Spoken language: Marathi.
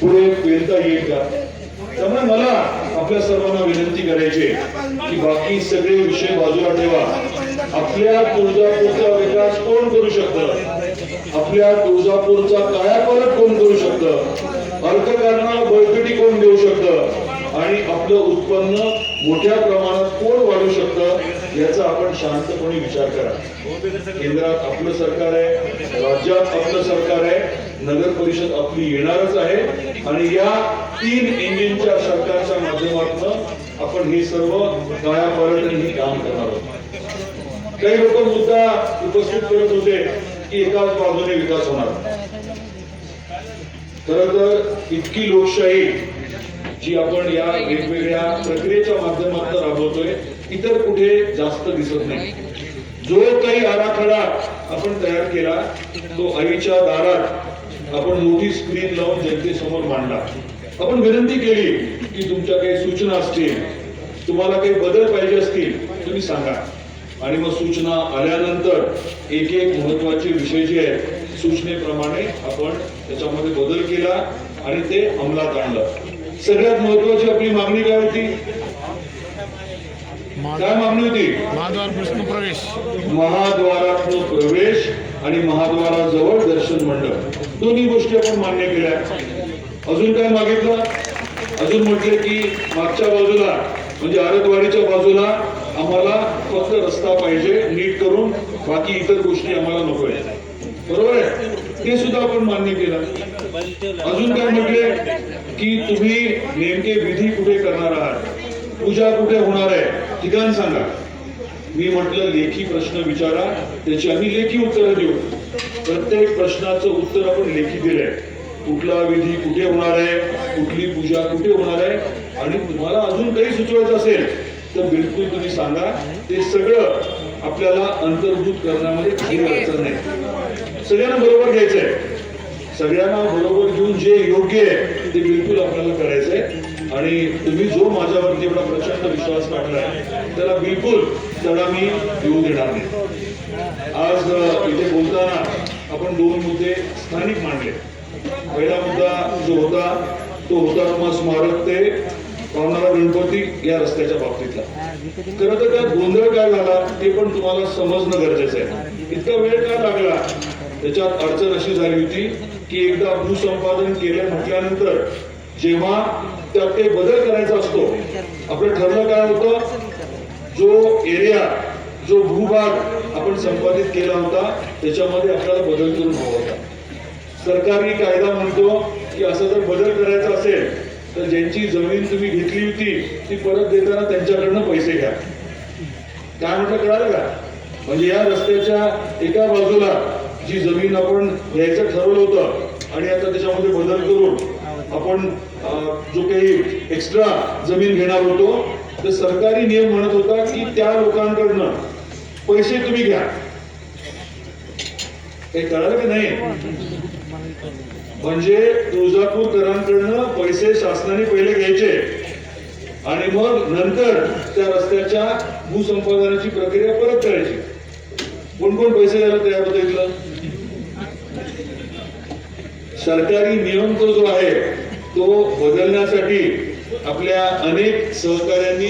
पुढे पेलता येईल का? त्यामुळे मला आपल्या सर्वांना विनंती करायची की बाकी सगळे विषय बाजूला ठेवा. आपल्या तुळजापूरचा विकास कोण करू शकतं? आपल्या तुळजापूरचा कायापालट कोण करू शकतं? अर्थकारणाला बळकटी कोण देऊ शकतं? आणि आपलं उत्पन्न मोठ्या प्रमाणात कोण वाढू शकतं याचा आपण शांतपणे विचार करा. केंद्रात आपलं सरकार आहे, राज्यात आपलं सरकार आहे, नगर परिषद आपली येणारच आहे आणि या 3 इंजिनच्या सरकारच्या माध्यमातून आपण हे सर्व कायापालट काम करणार आहोत. काही लोक मुद्दा उपस्थित करत होते की एकाच बाजूने विकास होणार. खरं तर इतकी लोकशाही जी आपण या वेगवेगळ्या प्रक्रियेच्या माध्यमातून राबवतोय इतर कुठे जास्त दिसत नाही. जो काही आराखडा आपण तयार केला तो आईच्या दारात आपण मोठी स्क्रीन लावून जनतेसमोर मांडला. आपण विनंती केली की तुमच्या काही सूचना असतील, तुम्हाला काही बदल पाहिजे असतील तुम्ही सांगा. आणि मग सूचना आल्यानंतर एक एक महत्वाचे विषय जे आहेत सूचनेप्रमाणे आपण त्याच्यामध्ये बदल केला आणि ते अंमलात आणलं. सगळ्यात महत्वाची आपली मागणी काय होती? काय मागणी होती? महाद्वारातून प्रवेश, महाद्वारातून प्रवेश आणि महाद्वाराजवळ दर्शन मंडप, दोन्ही गोष्टी आपण मान्य केल्या. अजून काय मागितलं? अजून म्हटले की मागच्या बाजूला म्हणजे आरतवाडीच्या बाजूला आम्हाला फक्त रस्ता पाहिजे नीट करून, बाकी इतर गोष्टी आम्हाला नको आहे. बरोबर आहे, ते सुद्धा आपण मान्य केलं. अजून काय म्हटले की तुम्ही नेमके विधी कुठे करणार आहात, पूजा कुठे होणार आहे, ठिकाण सांगा. मी म्हटलं लेखी प्रश्न विचारा, त्याची आम्ही लेखी उत्तर देऊ. प्रत्येक प्रश्नाचं उत्तर आपण लेखी दिलंय. कुठला विधी कुठे होणार आहे, कुठली पूजा कुठे होणार आहे, आणि तुम्हाला अजून काही सुचवायचं असेल तर बिलकुल तुम्ही सांगा. ते सगळं आपल्याला अंतर्भूत करण्यामध्ये काही अडचण नाही. सगळ्यांना बरोबर घ्यायचंय, सगळ्यांना बरोबर घेऊन जे योग्य आहे ते बिलकुल आपल्याला करायचंय. आणि तुम्ही जो माझ्यावरती एवढा प्रचंड विश्वास टाकलाय त्याला बिलकुल त्याला मी येऊ देणार नाही. आज इथे बोलताना आपण 2 मुद्दे स्थानिक मांडले. पहिला मुद्दा जो होता तो हुतात्मा स्मारक ते पावणारा गणपती या रस्त्याच्या बाबतीतला. खरं तर त्यात गोंधळ काय झाला ते पण तुम्हाला समजणं गरजेचं आहे. इतका वेळ का लागला? त्याच्यात अडचण अशी झाली होती की एकदा भूसंपादन केलं म्हटल्यानंतर जेव्हा त्यात काही बदल करायचा असतो, आपलं ठरलं काय होतं, जो एरिया जो भूभाग आपण संपादित केला होता त्याच्यामध्ये आपल्याला बदल करून हवा होता. सरकारी कायदा म्हणतो की असं जर बदल करायचा असेल तर ज्यांची जमीन तुम्ही घेतली होती ती परत देताना त्यांच्याकडनं पैसे घ्या. काय म्हटलं कळालं का? म्हणजे या रस्त्याच्या एका बाजूला जी जमीन आपण घ्यायचं ठरवलं होतं आणि आता त्याच्यामध्ये बदल करून आपण जो काही एक्स्ट्रा जमीन घेणार होतो तर सरकारी नियम म्हणत होता की त्या लोकांकडनं पैसे तुम्ही घ्या. हे कळालं की नाही? म्हणजे तुळजापूरकरांकडनं पैसे शासनाने पहिले घ्यायचे आणि मग नंतर त्या रस्त्याच्या भूसंपादनाची प्रक्रिया परत करायची. कोण कोण पैसे द्यायला तयार होतं इथलं? सरकारी नियम तो जो आहे तो बदलण्यासाठी आपल्या अनेक सहकाऱ्यांनी